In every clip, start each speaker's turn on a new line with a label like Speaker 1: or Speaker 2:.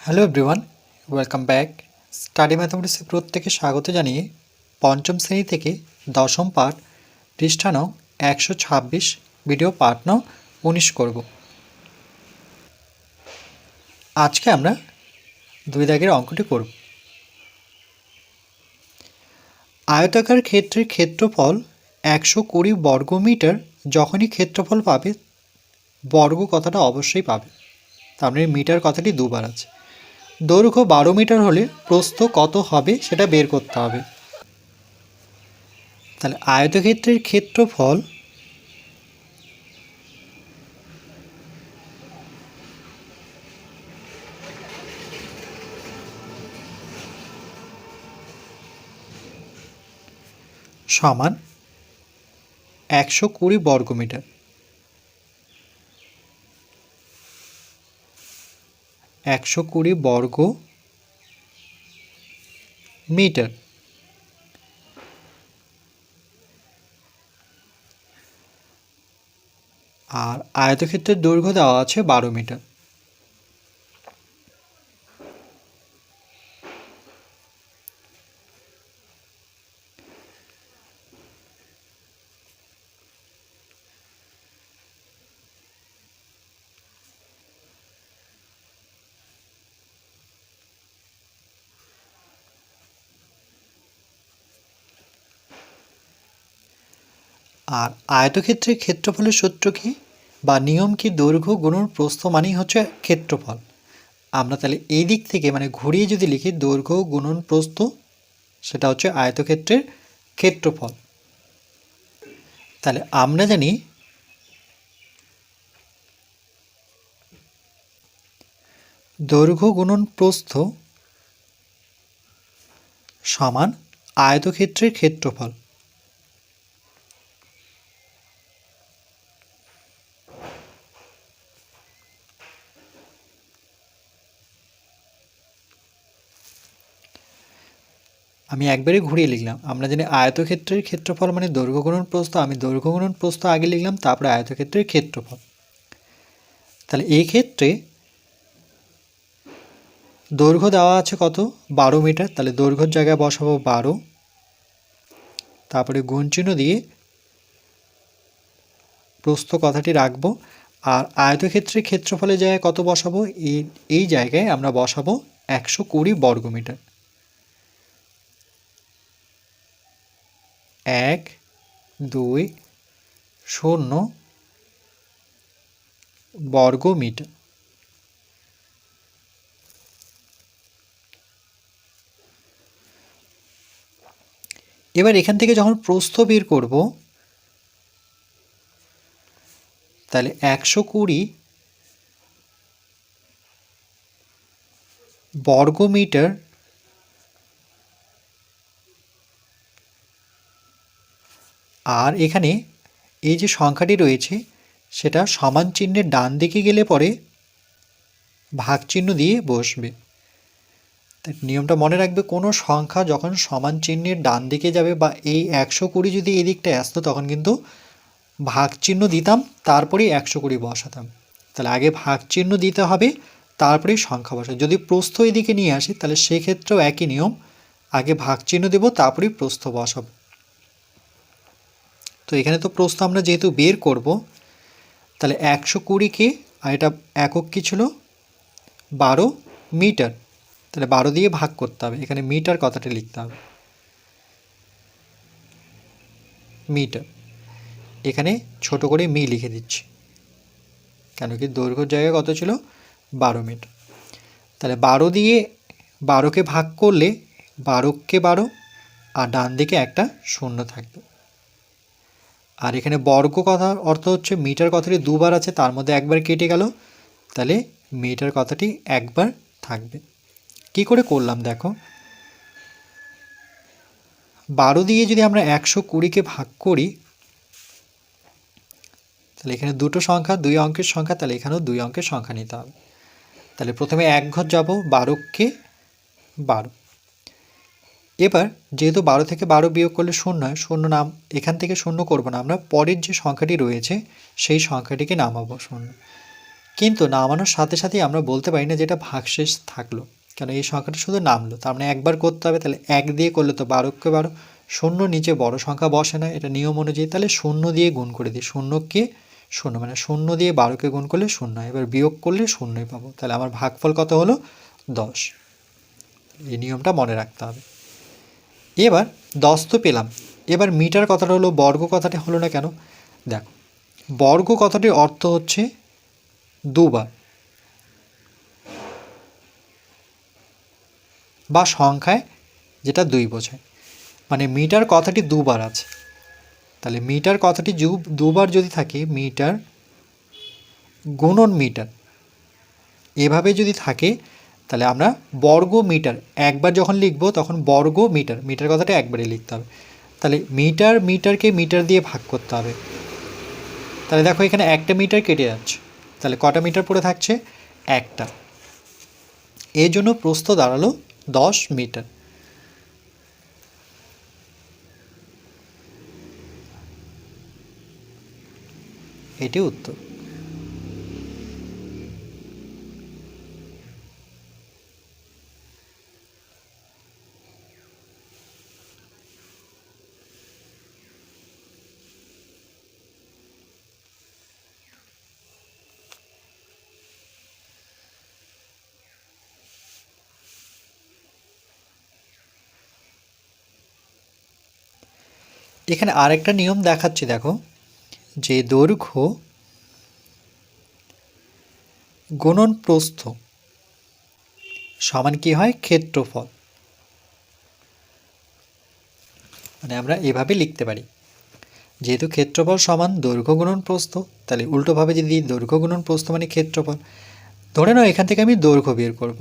Speaker 1: Hello everyone, welcome back. Study ম্যাথমেটিক্সে প্রত্যেকে স্বাগত জানিয়ে পঞ্চম শ্রেণী থেকে দশম পাঠ পৃষ্ঠা নং 126 ভিডিও পাঠ নং 19 করব। আজকে আমরা দুই দাগের অঙ্কটি করব। আয়তাকার ক্ষেত্রের ক্ষেত্রফল 120 বর্গমিটার। যখনই ক্ষেত্রফল পাবে বর্গ কথাটা অবশ্যই পাবে, তার মানে মিটার কথাটি দুবার আছে। দৈর্ঘ্য 12 মিটার হলে প্রস্থ কত হবে সেটা বের করতে হবে। তাহলে আয়তক্ষেত্রের ক্ষেত্রফল সমান 120 বর্গমিটার। 120 বর্গ মিটার। আর আয়তক্ষেত্রের দৈর্ঘ্য দেওয়া আছে 12 মিটার। আর আয়তক্ষেত্রের ক্ষেত্রফলের সূত্র কি বা নিয়ম কি? দৈর্ঘ্য গুণন প্রস্থ মানেই হচ্ছে ক্ষেত্রফল। আমরা তাহলে এই দিক থেকে মানে ঘুরিয়ে যদি লিখি দৈর্ঘ্য গুণন প্রস্থ, সেটা হচ্ছে আয়তক্ষেত্রের ক্ষেত্রফল। তাহলে আমরা জানি দৈর্ঘ্য গুণন প্রস্থ সমান আয়তক্ষেত্রের ক্ষেত্রফল। আমি একবারে ঘুরিয়ে লিখলাম। আমরা জানি আয়তক্ষেত্রের ক্ষেত্রফল মানে দৈর্ঘ্য গুণন প্রস্থ। আমি দৈর্ঘ্য গুণন প্রস্থ আগে লিখলাম, তারপরে আয়তক্ষেত্রের ক্ষেত্রফল। তাহলে এই ক্ষেত্রে দৈর্ঘ্য দেওয়া আছে কত? 12 মিটার। তাহলে দৈর্ঘ্যের জায়গায় বসাবো 12, তারপরে গুণ চিহ্ন দিয়ে প্রস্থ কথাটি রাখবো। আর আয়তক্ষেত্রের ক্ষেত্রফলের জায়গায় কত বসাবো? এই জায়গায় আমরা বসাবো 120 বর্গমিটার। 1 2 0 বর্গমিটার। এবার এখান থেকে যখন প্রস্থ বের করব, তাহলে 120 বর্গমিটার আর এখানে এই যে সংখ্যাটি রয়েছে সেটা সমান চিহ্নের ডান দিকে গেলে পরে ভাগ চিহ্ন দিয়ে বসবে। তাই নিয়মটা মনে রাখবে, কোনো সংখ্যা যখন সমান চিহ্নের ডান দিকে যাবে বা এই 120 যদি এই দিকটায় আসতো তখন কিন্তু ভাগ চিহ্ন দিতাম, তারপরেই 120 বসাতাম। তাহলে আগে ভাগ চিহ্ন দিতে হবে, তারপরেই সংখ্যা বসাবে। যদি প্রস্থ এদিকে নিয়ে আসি তাহলে সেক্ষেত্রেও একই নিয়ম, আগে ভাগ চিহ্ন দেব তারপরেই প্রস্থ বসাবো। তো এখানে তো প্রস্থ আমরা যেহেতু বের করব, তাহলে 120কে, আর এটা একক কী ছিল? 12 মিটার। তাহলে 12 দিয়ে ভাগ করতে হবে, এখানে মিটার কথাটা লিখতে হবে, মিটার। এখানে ছোট করে মি লিখে দিচ্ছি, কেন কি দৈর্ঘ্যের জায়গায় কত ছিল? 12 মিটার। তাহলে 12 দিয়ে 12কে ভাগ করলে 12কে 12, আর ডান দিকে একটা শূন্য থাকবে। আর এখানে বর্গ কথার অর্থ হচ্ছে মিটার কথাটি দুবার আছে, তার মধ্যে একবার কেটে গেল, তাহলে মিটার কথাটি একবার থাকবে। কি করে করলাম দেখো, 12 দিয়ে যদি আমরা 120কে ভাগ করি, তাহলে এখানে দুটো সংখ্যা, 2 অঙ্কের সংখ্যা, তাহলে এখানেও 2 অঙ্কের সংখ্যা নিতে হবে। তাহলে প্রথমে এক ঘর যাব, 12কে 12। এবার যেহেতু 12 থেকে 12 বিয়োগ করলে শূন্য হয়, শূন্য নাম এখান থেকে শূন্য করব না, আমরা পরের যে সংখ্যাটি রয়েছে সেই সংখ্যাটিকে নামাবো শূন্য। কিন্তু নামানোর সাথে সাথেই আমরা বলতে পারি না যে এটা ভাগশেষ থাকলো, কেন এই সংখ্যাটা শুধু নামলো। তার মানে একবার করতে হবে, তাহলে 1 দিয়ে করলে তো 12কে 12, শূন্য নিচে বড় সংখ্যা বসে না, এটা নিয়ম অনুযায়ী, তাহলে 0 দিয়ে গুণ করে দিই। 0কে 0 মানে 0 দিয়ে 12কে গুণ করলে 0 হয়, এবার বিয়োগ করলে 0ই পাবো। তাহলে আমার ভাগফল কত হলো? 10। এই নিয়মটা মনে রাখতে হবে। এবার 10 তো পেলাম, এবার মিটার কথাটা হলো, বর্গ কথাটা হলো না কেন? দেখো, বর্গ কথাটির অর্থ হচ্ছে দুবার, বা সংখ্যায় যেটা 2 বোঝায়, মানে মিটার কথাটি দুবার আছে। তাহলে মিটার কথাটি দুবার যদি থাকে, মিটার গুণন মিটার এভাবে যদি থাকে, তাহলে আমরা বর্গ মিটার একবার যখন লিখব তখন বর্গ মিটার, মিটার কথাটা একবারে লিখতে হবে। তাহলে মিটার মিটারকে মিটার দিয়ে ভাগ করতে হবে। তাহলে দেখো এখানে একটা মিটার কেটে যাচ্ছে, তাহলে কটা মিটার পড়ে থাকছে? একটা। এর জন্য প্রস্থ দাঁড়ালো 10 মিটার। এটি উত্তর। এখানে আরেকটা নিয়ম দেখাচ্ছি, দেখো, যে দৈর্ঘ্য গুণন প্রস্থ সমান কি হয়? ক্ষেত্রফল। মানে আমরা এভাবে লিখতে পারি, যেহেতু ক্ষেত্রফল সমান দৈর্ঘ্য গুণন প্রস্থ, তাহলে উল্টোভাবে যদি দৈর্ঘ্য গুণন প্রস্থ মানে ক্ষেত্রফল। ধরে নাও এখান থেকে আমি দৈর্ঘ্য বের করব,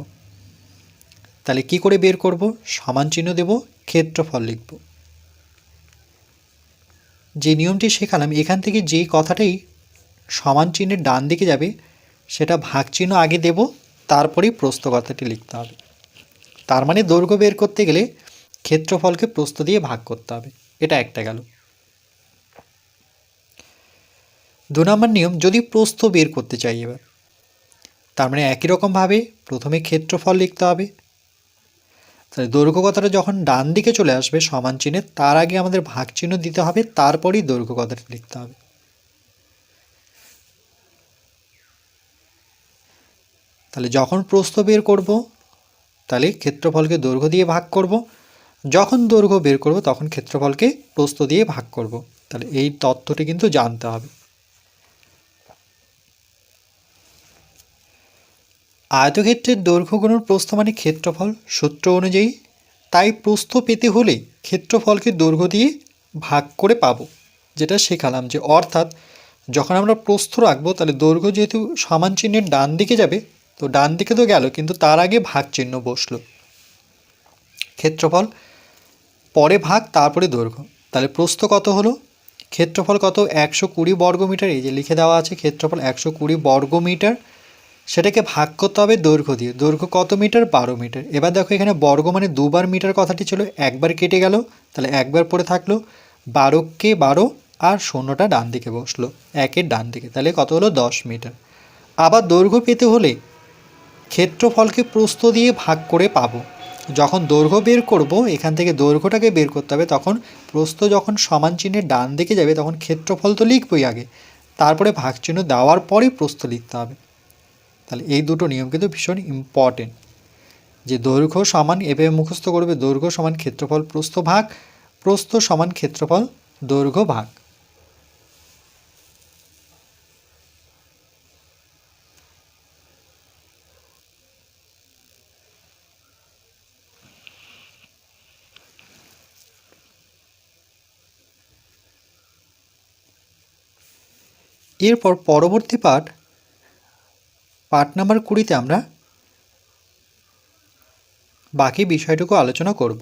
Speaker 1: তাহলে কি করে বের করব? সমান চিহ্ন দেব, ক্ষেত্রফল লিখব। যে নিয়মটি শেখালাম, এখান থেকে যে কথাটাই সমান চিহ্নের ডান দিকে যাবে সেটা ভাগ চিহ্ন আগে দেব, তারপরেই প্রস্থ কথাটি লিখতে হবে। তার মানে দৈর্ঘ্য বের করতে গেলে ক্ষেত্রফলকে প্রস্থ দিয়ে ভাগ করতে হবে। এটা একটা গেল। 2 নম্বর নিয়ম, যদি প্রস্থ বের করতে চাই এবার, তার মানে একই রকমভাবে প্রথমে ক্ষেত্রফল লিখতে হবে। তাহলে দৈর্ঘ্য কথাটা যখন ডান দিকে চলে আসবে সমান চিহ্নে, তার আগে আমাদের ভাগ চিহ্ন দিতে হবে, তারপরেই দৈর্ঘ্য কথাটা লিখতে হবে। তাহলে যখন প্রস্থ বের করব, তাহলে ক্ষেত্রফলকে দৈর্ঘ্য দিয়ে ভাগ করব, যখন দৈর্ঘ্য বের করব তখন ক্ষেত্রফলকে প্রস্থ দিয়ে ভাগ করব। তাহলে এই তথ্যটি কিন্তু জানতে হবে। আয়তক্ষেত্রের দৈর্ঘ্য গুণন প্রস্থ মানে ক্ষেত্রফল সূত্র অনুযায়ী, তাই প্রস্থ পেতে হলে ক্ষেত্রফলকে দৈর্ঘ্য দিয়ে ভাগ করে পাবো। যেটা শেখালাম, যে অর্থাৎ যখন আমরা প্রস্থ রাখবো, তাহলে দৈর্ঘ্য যেহেতু সমান চিহ্নের ডান দিকে যাবে, তো ডান দিকে তো গেল, কিন্তু তার আগে ভাগ চিহ্ন বসলো। ক্ষেত্রফল পরে ভাগ, তারপরে দৈর্ঘ্য। তাহলে প্রস্থ কত হলো? ক্ষেত্রফল কত? 120 বর্গমিটার। এই যে লিখে দেওয়া আছে ক্ষেত্রফল 120 বর্গমিটার, সেটাকে ভাগ করতে হবে দৈর্ঘ্য দিয়ে। দৈর্ঘ্য কত মিটার? 12 মিটার। এবার দেখো এখানে বর্গ মানে দুবার মিটার কথাটি ছিল, একবার কেটে গেল, তাহলে একবার পড়ে থাকলো। 12কে 12 আর 0টা ডান দিকে বসলো, 1-এর ডান দিকে, তাহলে কত হলো? 10 মিটার। আবার দৈর্ঘ্য পেতে হলে ক্ষেত্রফলকে প্রস্থ দিয়ে ভাগ করে পাবো। যখন দৈর্ঘ্য বের করব, এখান থেকে দৈর্ঘ্যটাকে বের করতে হবে, তখন প্রস্থ যখন সমান চিহ্নের ডান দিকে যাবে তখন ক্ষেত্রফল তো লিখবই আগে, তারপরে ভাগ চিহ্ন দেওয়ার পরেই প্রস্থ লিখতে হবে। তাহলে এই দুটো নিয়ম কিন্তু ভীষণ ইম্পর্টেন্ট, যে দৈর্ঘ্য সমান, এভাবে মুখস্থ করবে, দৈর্ঘ্য সমান ক্ষেত্রফল প্রস্থ ভাগ, প্রস্থ সমান ক্ষেত্রফল দৈর্ঘ্য ভাগ। এরপর পরবর্তী পাঠ নাম্বার 20-তে আমরা বাকি বিষয়টুকু আলোচনা করব।